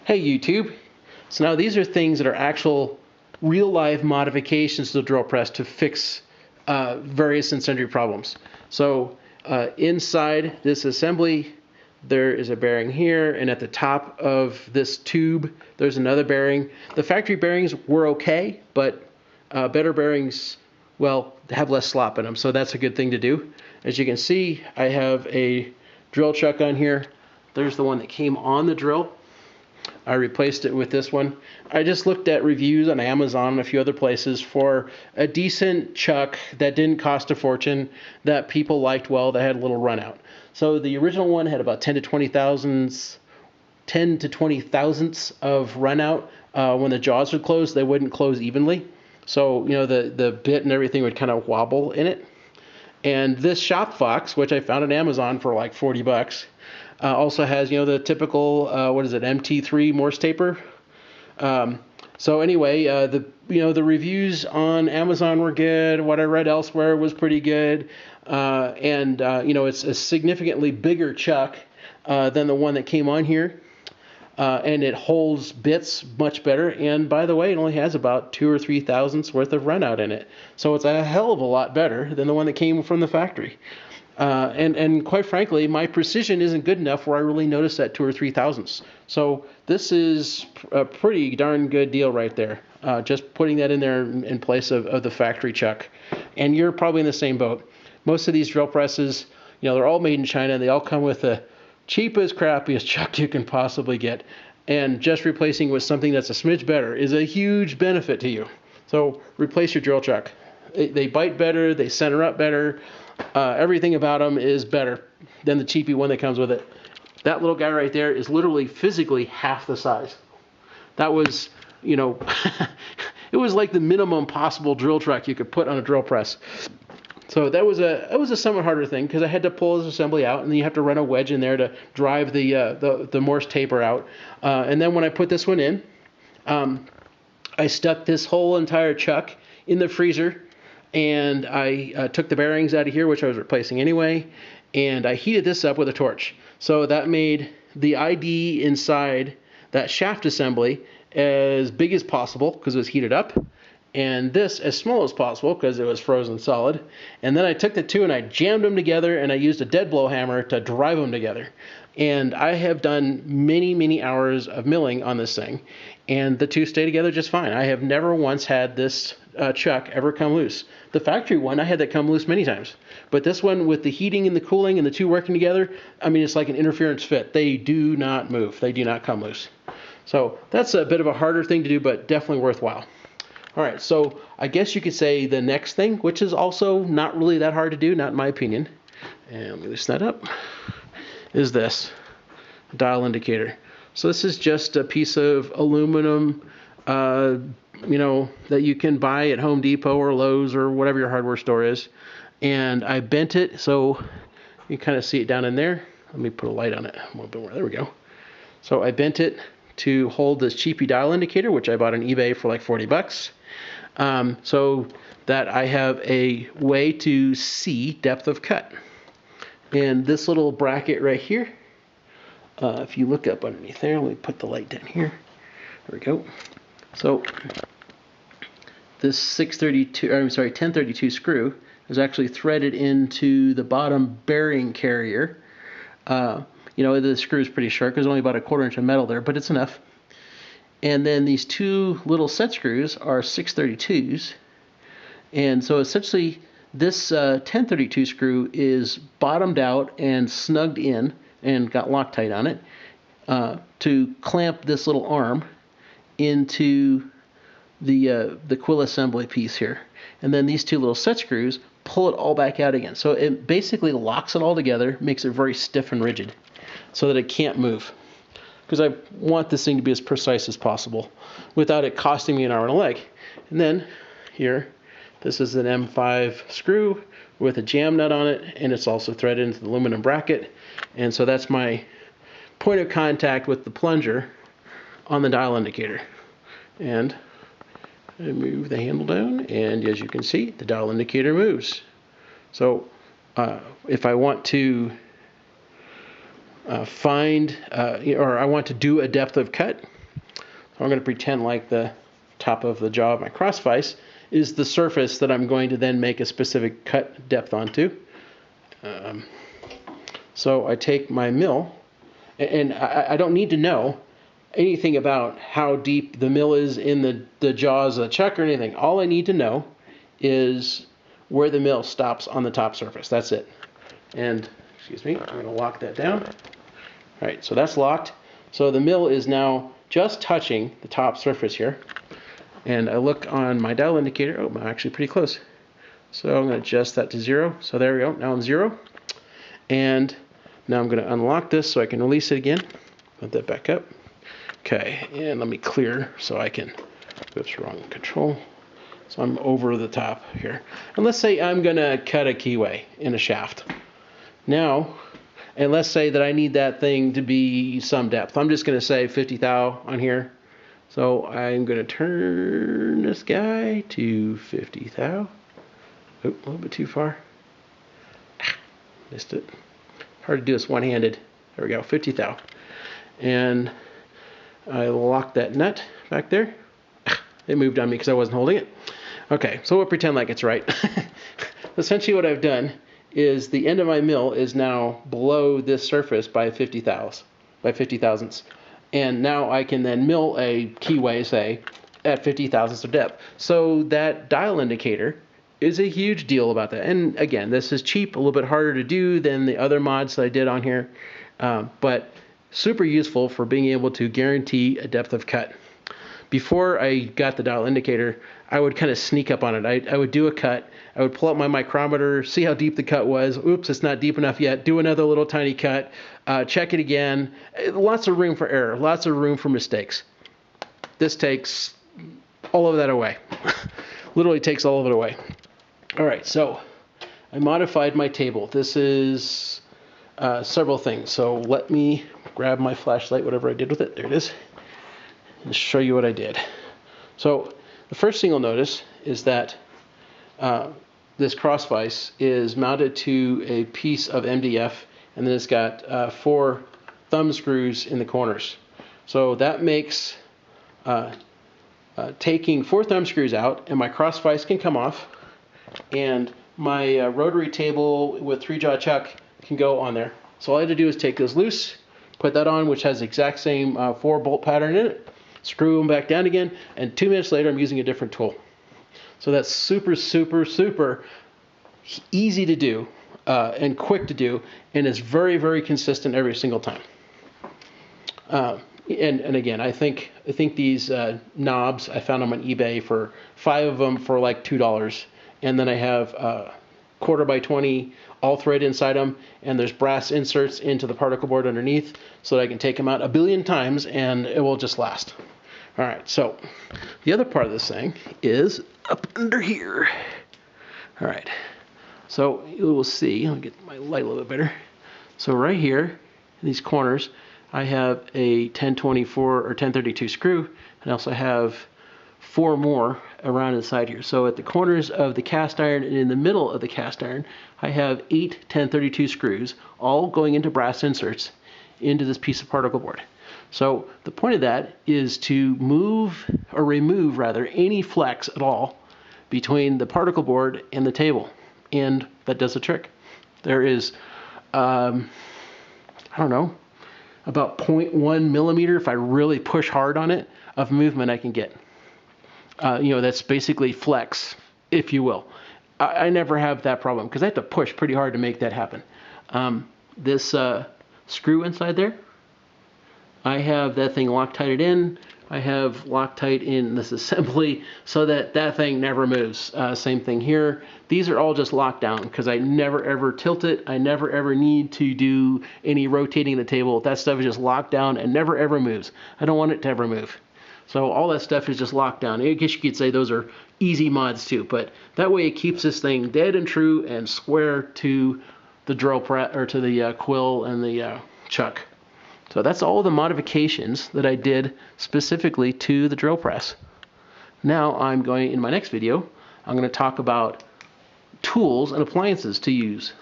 Hey YouTube. So now these are things that are actual real life modifications to the drill press to fix various and sundry problems. So inside this assembly there is a bearing here, and at the top of this tube there's another bearing. The factory bearings were okay, but better bearings, well, have less slop in them, so that's a good thing to do. As you can see, I have a drill chuck on here. There's the one that came on the drill. I replaced it with this one. I just looked at reviews on Amazon and a few other places for a decent chuck that didn't cost a fortune, that people liked well, that had a little run out. So the original one had about 10 to 20 thousandths of run out. When the jaws would close, they wouldn't close evenly. So, you know, the bit and everything would kind of wobble in it. And this Shop Fox, which I found on Amazon for like 40 bucks, also has, you know, the typical, MT3 Morse taper. So anyway, the reviews on Amazon were good. What I read elsewhere was pretty good. It's a significantly bigger chuck than the one that came on here. And it holds bits much better. And by the way, it only has about 2 or 3 thousandths worth of run out in it. So it's a hell of a lot better than the one that came from the factory. And quite frankly, my precision isn't good enough where I really notice that 2 or 3 thousandths. So this is a pretty darn good deal right there. Just putting that in there in place of the factory chuck. And you're probably in the same boat. Most of these drill presses, you know, they're all made in China. They all come with the cheapest, crappiest chuck you can possibly get. And just replacing with something that's a smidge better is a huge benefit to you. So replace your drill chuck. They bite better, they center up better. Everything about them is better than the cheapy one that comes with it. That little guy right there is literally physically half the size. That was, you know, it was like the minimum possible drill chuck you could put on a drill press. So it was a somewhat harder thing because I had to pull this assembly out, and then you have to run a wedge in there to drive the Morse taper out. And then when I put this one in, I stuck this whole entire chuck in the freezer, and I took the bearings out of here, which I was replacing anyway, and I heated this up with a torch. So that made the ID inside that shaft assembly as big as possible because it was heated up, and this as small as possible because it was frozen solid. And then I took the two and I jammed them together, and I used a dead blow hammer to drive them together. And I have done many hours of milling on this thing, and the two stay together just fine. I have never once had this chuck ever come loose. The factory one, I had that come loose many times. But this one, with the heating and the cooling and the two working together, I mean, it's like an interference fit. They do not move. They do not come loose. So that's a bit of a harder thing to do, but definitely worthwhile. All right, so I guess you could say the next thing, which is also not really that hard to do, not in my opinion, and let me loosen that up, is this dial indicator. So this is just a piece of aluminum, that you can buy at Home Depot or Lowe's or whatever your hardware store is. And I bent it so you kind of see it down in there. Let me put a light on it a little bit more. There we go. So I bent it to hold this cheapy dial indicator, which I bought on eBay for like 40 bucks. So that I have a way to see depth of cut. And this little bracket right here, if you look up underneath there, let me put the light down here. There we go. So this 1032 screw is actually threaded into the bottom bearing carrier. The screw is pretty short because there's only about a 1/4 inch of metal there, but it's enough. And then these two little set screws are 632s. And so essentially this 1032 screw is bottomed out and snugged in and got Loctite on it to clamp this little arm into the quill assembly piece here. And then these two little set screws pull it all back out again. So it basically locks it all together, makes it very stiff and rigid so that it can't move. Because I want this thing to be as precise as possible without it costing me an arm and a leg. And then here, this is an M5 screw with a jam nut on it, and it's also threaded into the aluminum bracket. And so that's my point of contact with the plunger on the dial indicator. And I move the handle down, and as you can see, the dial indicator moves. So if I want to I want to do a depth of cut, I'm going to pretend like the top of the jaw of my cross vise is the surface that I'm going to then make a specific cut depth onto. So I take my mill, and I don't need to know anything about how deep the mill is in the jaws of the chuck or anything. All I need to know is where the mill stops on the top surface. That's it. And, excuse me, I'm going to lock that down. All right, so that's locked. So the mill is now just touching the top surface here. And I look on my dial indicator. Oh, I'm actually pretty close. So I'm going to adjust that to 0. So there we go. Now I'm 0. And now I'm going to unlock this so I can release it again. Put that back up. Okay, and let me clear so I can, oops, wrong control. So I'm over the top here. And let's say I'm going to cut a keyway in a shaft. Now, and let's say that I need that thing to be some depth. I'm just going to say 50 thou on here. So I'm going to turn this guy to 50 thou. Oh, a little bit too far. Missed it. Hard to do this one-handed. There we go, 50 thou. And I lock that nut back there. It moved on me because I wasn't holding it. Okay, so we'll pretend like it's right. Essentially what I've done is the end of my mill is now below this surface by 50 thousandths. And now I can then mill a keyway, say, at 50 thousandths of depth. So that dial indicator is a huge deal about that. And again, this is cheap, a little bit harder to do than the other mods that I did on here, but super useful for being able to guarantee a depth of cut. Before I got the dial indicator, I would kind of sneak up on it. I would do a cut, I would pull up my micrometer, see how deep the cut was. Oops, it's not deep enough yet. Do another little tiny cut, check it again. Lots of room for error, lots of room for mistakes. This takes all of that away. Literally takes all of it away. All right, so I modified my table. This is several things. So let me grab my flashlight, whatever I did with it. There it is. And show you what I did. So the first thing you'll notice is that this cross vise is mounted to a piece of MDF, and then it's got 4 thumb screws in the corners. So that makes taking 4 thumb screws out, and my cross vise can come off, and my rotary table with 3-jaw chuck can go on there. So all I had to do is take this loose, put that on, which has the exact same 4-bolt pattern in it, screw them back down again, and 2 minutes later I'm using a different tool. So that's super, super, super easy to do and quick to do, and it's very, very consistent every single time. And again, I think these knobs I found them on eBay for 5 of them for like $2, and then I have 1/4x20 all thread inside them, and there's brass inserts into the particle board underneath so that I can take them out a billion times and it will just last. All right, so the other part of this thing is up under here. All right, so you will see, I'll get my light a little bit better. So right here in these corners, I have a 1024 or 1032 screw, and I also have 4 more around the side here. So at the corners of the cast iron and in the middle of the cast iron, I have 8 1032 screws, all going into brass inserts into this piece of particle board. So the point of that is to remove any flex at all between the particle board and the table, and that does the trick. There is, I don't know, about 0.1 millimeter, if I really push hard on it, of movement I can get. That's basically flex, if you will. I never have that problem because I have to push pretty hard to make that happen. This screw inside there, I have that thing Loctited in. I have Loctite in this assembly so that that thing never moves. Same thing here. These are all just locked down because I never ever tilt it. I never ever need to do any rotating of the table. That stuff is just locked down and never ever moves. I don't want it to ever move. So all that stuff is just locked down. I guess you could say those are easy mods too, but that way it keeps this thing dead and true and square to the drill press or to the quill and the chuck. So that's all the modifications that I did specifically to the drill press. Now in my next video, I'm going to talk about tools and appliances to use.